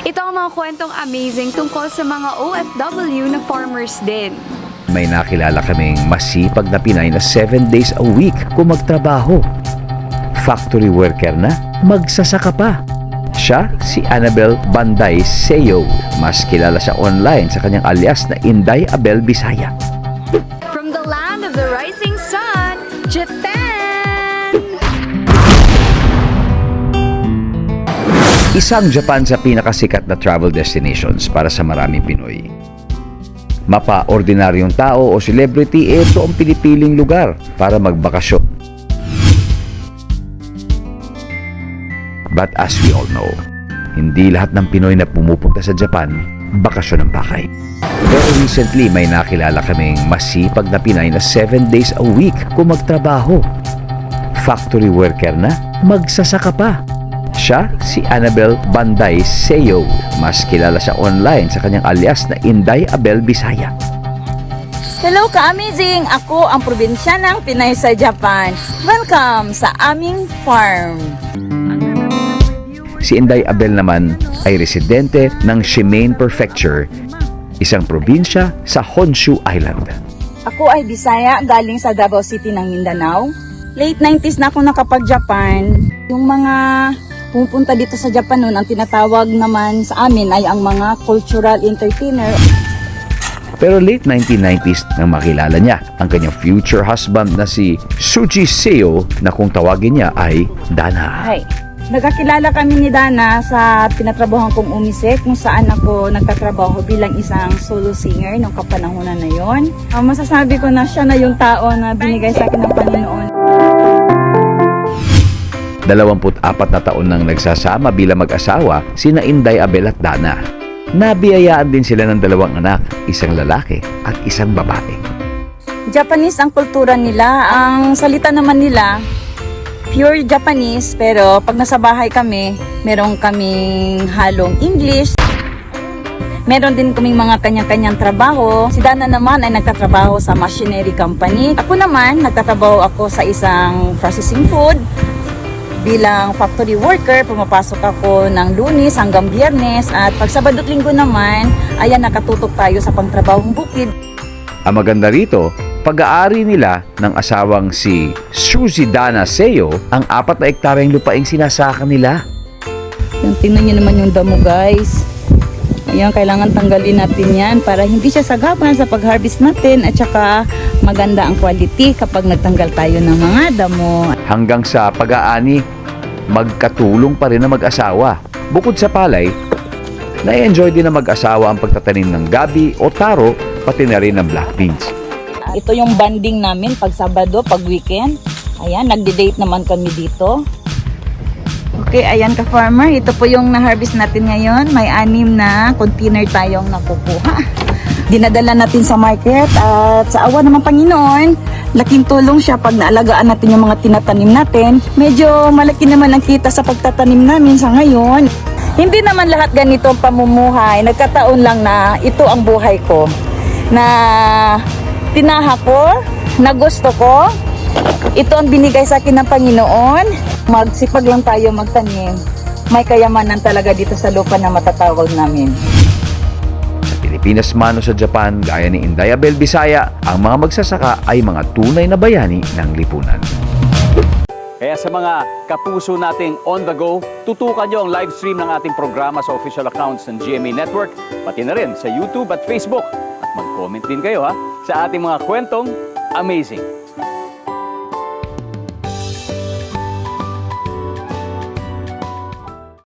Ito ang mga kwentong amazing tungkol sa mga OFW na farmers din. May nakilala kaming masipag na Pinay na 7 days a week kung magtrabaho. Factory worker na, magsasaka pa. Siya si Annabel Banday Seo. Mas kilala sa online sa kanyang alias na Inday Abel Bisaya. From the land of the rising sun, Japan! Isang Japan sa pinakasikat na travel destinations para sa maraming Pinoy. Mapa-ordinaryong tao o celebrity, ito ang pinipiling lugar para magbakasyon. But as we all know, hindi lahat ng Pinoy na pumupunta sa Japan, bakasyon ang pakay. Pero recently, may nakilala kaming masipag na Pinay na 7 days a week kung magtrabaho. Factory worker na, magsasaka pa. Siya si Annabel Banday Seo. Mas kilala sa online sa kanyang alias na Inday Abel Bisaya. Hello ka-amazing! Ako ang probinsyanang Pinay sa Japan. Welcome sa aming farm. Si Inday Abel naman ay residente ng Shimane Prefecture, isang probinsya sa Honshu Island. Ako ay Bisaya, galing sa Davao City ng Mindanao. Late 90s na ako nakapag-Japan. Yung mga pupunta dito sa Japan noon, ang tinatawag naman sa amin ay ang mga cultural entertainer. Pero late 1990s nang makilala niya ang kanyang future husband na si Suji Seo na kung tawagin niya ay Dana. Hi. Nagkakilala kami ni Dana sa tinatrabahoan kong Umise, kung saan ako nagtatrabaho bilang isang solo singer nung kapanahonan na yon. Masasabi ko na siya na yung tao na binigay sa akin ng Panginoon. 24 na taon nang nagsasama bilang mag-asawa sina Inday Abel at Dana. Nabiyayaan din sila ng 2 anak, isang lalaki at isang babae. Japanese ang kultura nila. Ang salita naman nila, pure Japanese, pero pag nasa bahay kami, meron kaming halong English. Meron din kaming mga kanya-kanyang trabaho. Si Dana naman ay nagtatrabaho sa machinery company. Ako naman, nagtatrabaho ako sa isang processing food. Bilang factory worker, pumapasok ako ng Lunes hanggang Biyernes, at pag Sabado at Linggo naman, ayan, nakatutok tayo sa pangtrabahong bukid. Ang maganda rito, pag-aari nila ng asawang si Suzy Dana Seo ang 4 na ektaryang lupaing sinasaka nila. Yung tingnan nyo naman yung damo, guys. Ayan, kailangan tanggalin natin yan para hindi siya sagapan sa pag-harvest natin, at saka maganda ang quality kapag nagtanggal tayo ng mga damo. Hanggang sa pag-aani, magkatulong pa rin ang mag-asawa. Bukod sa palay, na-enjoy din ng mag-asawa ang pagtatanim ng gabi o taro, pati na rin ng black beans. Ito yung banding namin pag Sabado, pag weekend. Ayan, nagde-date naman kami dito. Okay, ayan ka-farmer. Ito po yung na-harvest natin ngayon. May 6 na container tayong nakukuha. Dinadala natin sa market, at sa awa naman Panginoon, laking tulong siya pag naalagaan natin yung mga tinatanim natin. Medyo malaki naman ang kita sa pagtatanim namin sa ngayon. Hindi naman lahat ganito ang pamumuhay. Nagkataon lang na ito ang buhay ko. Na tinaha ko, na gusto ko. Ito ang binigay sa akin ng Panginoon. Magsipag lang tayo magtanim. May kayamanan talaga dito sa lupa na matatawag namin. Pilipinas man o sa Japan, gaya ni Inday Abel Bisaya, ang mga magsasaka ay mga tunay na bayani ng lipunan. Kaya sa mga kapuso nating on the go, tutukan nyo ang live stream ng ating programa sa official accounts ng GMA Network, pati na rin sa YouTube at Facebook. At mag-comment din kayo sa ating mga kwentong amazing.